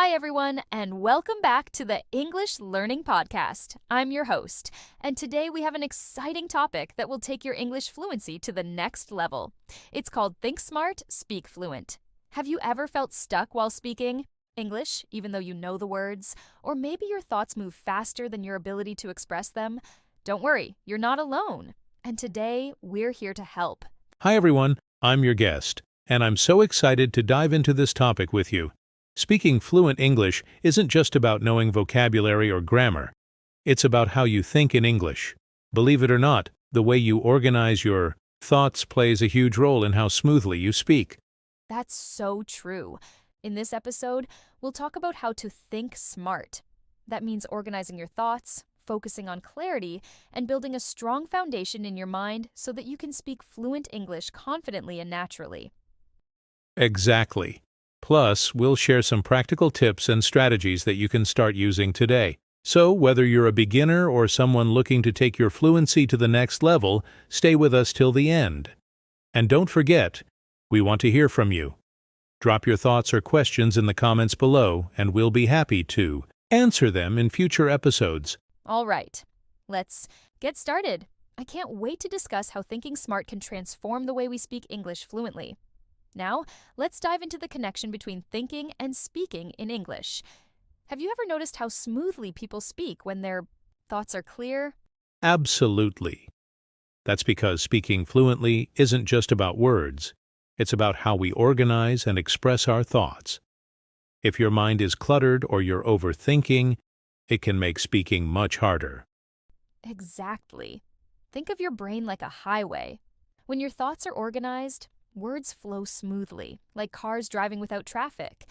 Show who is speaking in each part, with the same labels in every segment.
Speaker 1: Hi, everyone, and welcome back to the English Learning Podcast. I'm your host, and today we have an exciting topic that will take your English fluency to the next level. It's called Think Smart, Speak Fluent. Have you ever felt stuck while speaking English, even though you know the words? Or maybe your thoughts move faster than your ability to express them? Don't worry, you're not alone. And today, we're here to help.
Speaker 2: Hi, everyone. I'm your guest, and I'm so excited to dive into this topic with you. Speaking fluent English isn't just about knowing vocabulary or grammar. It's about how you think in English. Believe it or not, the way you organize your thoughts plays a huge role in how smoothly you speak.
Speaker 1: That's so true. In this episode, we'll talk about how to think smart. That means organizing your thoughts, focusing on clarity, and building a strong foundation in your mind so that you can speak fluent English confidently and naturally.
Speaker 2: Exactly. Plus, we'll share some practical tips and strategies that you can start using today. So, whether you're a beginner or someone looking to take your fluency to the next level, stay with us till the end. And don't forget, we want to hear from you. Drop your thoughts or questions in the comments below, and we'll be happy to answer them in future episodes.
Speaker 1: All right, let's get started. I can't wait to discuss how thinking smart can transform the way we speak English fluently. Now, let's dive into the connection between thinking and speaking in English. Have you ever noticed how smoothly people speak when their thoughts are clear?
Speaker 2: Absolutely. That's because speaking fluently isn't just about words. It's about how we organize and express our thoughts. If your mind is cluttered or you're overthinking, it can make speaking much harder.
Speaker 1: Exactly. Think of your brain like a highway. When your thoughts are organized, words flow smoothly, like cars driving without traffic.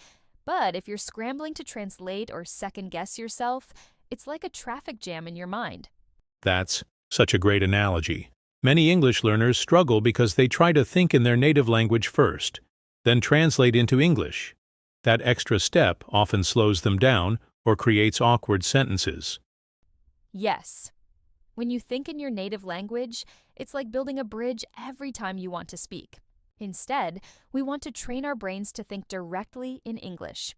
Speaker 1: But if you're scrambling to translate or second-guess yourself, it's like a traffic jam in your mind.
Speaker 2: That's such a great analogy. Many English learners struggle because they try to think in their native language first, then translate into English. That extra step often slows them down or creates awkward sentences.
Speaker 1: Yes. When you think in your native language, it's like building a bridge every time you want to speak. Instead, we want to train our brains to think directly in English.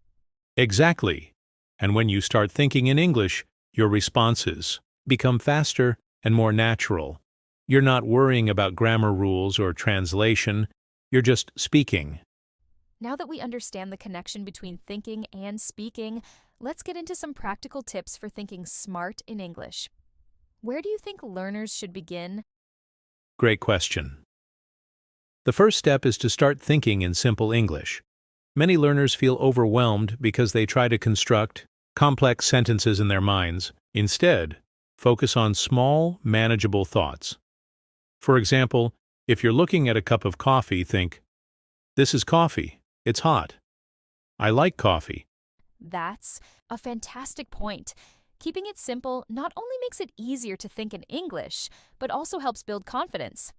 Speaker 2: Exactly. And when you start thinking in English, your responses become faster and more natural. You're not worrying about grammar rules or translation. You're just speaking.
Speaker 1: Now that we understand the connection between thinking and speaking, let's get into some practical tips for thinking smart in English. Where do you think learners should begin?
Speaker 2: Great question. The first step is to start thinking in simple English. Many learners feel overwhelmed because they try to construct complex sentences in their minds. Instead, focus on small, manageable thoughts. For example, if you're looking at a cup of coffee, think, "This is coffee. It's hot. I like coffee."
Speaker 1: That's a fantastic point. Keeping it simple not only makes it easier to think in English, but also helps build confidence.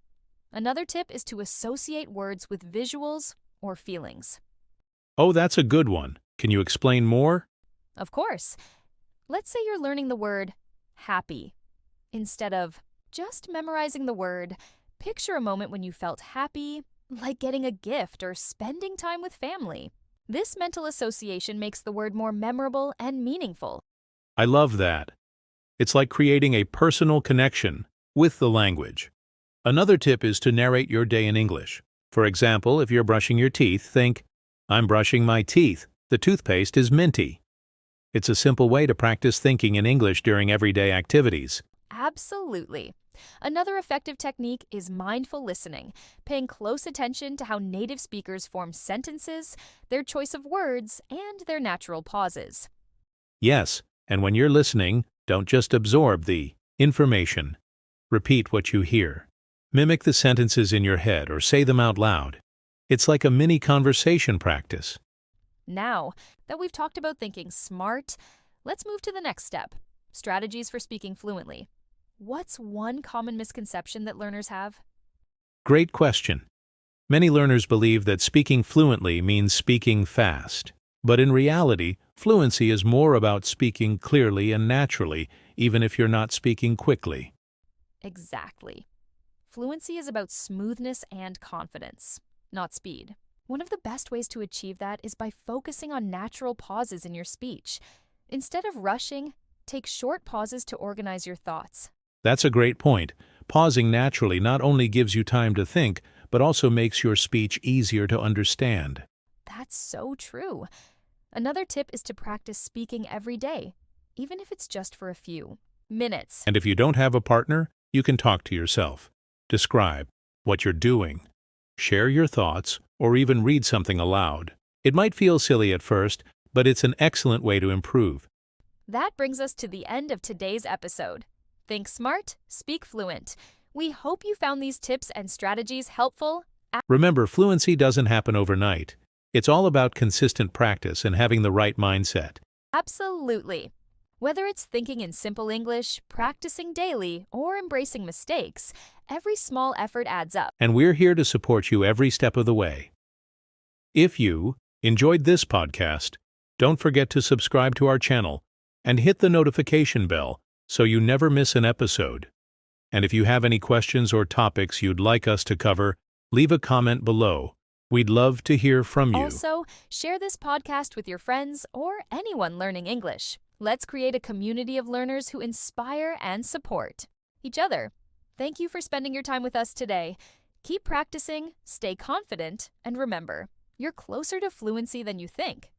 Speaker 1: Another tip is to associate words with visuals or feelings.
Speaker 2: Oh, that's a good one. Can you explain more?
Speaker 1: Of course. Let's say you're learning the word happy. Instead of just memorizing the word, picture a moment when you felt happy, like getting a gift or spending time with family. This mental association makes the word more memorable and meaningful.
Speaker 2: I love that. It's like creating a personal connection with the language. Another tip is to narrate your day in English. For example, if you're brushing your teeth, think, "I'm brushing my teeth. The toothpaste is minty." It's a simple way to practice thinking in English during everyday activities.
Speaker 1: Absolutely. Another effective technique is mindful listening, paying close attention to how native speakers form sentences, their choice of words, and their natural pauses.
Speaker 2: Yes, and when you're listening, don't just absorb the information. Repeat what you hear. Mimic the sentences in your head or say them out loud. It's like a mini conversation practice.
Speaker 1: Now that we've talked about thinking smart, let's move to the next step, strategies for speaking fluently. What's one common misconception that learners have?
Speaker 2: Great question. Many learners believe that speaking fluently means speaking fast. But in reality, fluency is more about speaking clearly and naturally, even if you're not speaking quickly.
Speaker 1: Exactly. Fluency is about smoothness and confidence, not speed. One of the best ways to achieve that is by focusing on natural pauses in your speech. Instead of rushing, take short pauses to organize your thoughts.
Speaker 2: That's a great point. Pausing naturally not only gives you time to think, but also makes your speech easier to understand.
Speaker 1: That's so true. Another tip is to practice speaking every day, even if it's just for a few minutes.
Speaker 2: And if you don't have a partner, you can talk to yourself. Describe what you're doing. Share your thoughts, or even read something aloud. It might feel silly at first, but it's an excellent way to improve.
Speaker 1: That brings us to the end of today's episode. Think smart, speak fluent. We hope you found these tips and strategies helpful.
Speaker 2: Remember, fluency doesn't happen overnight. It's all about consistent practice and having the right mindset.
Speaker 1: Absolutely. Whether it's thinking in simple English, practicing daily, or embracing mistakes, every small effort adds up.
Speaker 2: And we're here to support you every step of the way. If you enjoyed this podcast, don't forget to subscribe to our channel and hit the notification bell so you never miss an episode. And if you have any questions or topics you'd like us to cover, leave a comment below. We'd love to hear from you.
Speaker 1: Also, share this podcast with your friends or anyone learning English. Let's create a community of learners who inspire and support each other. Thank you for spending your time with us today. Keep practicing, stay confident, and remember, you're closer to fluency than you think.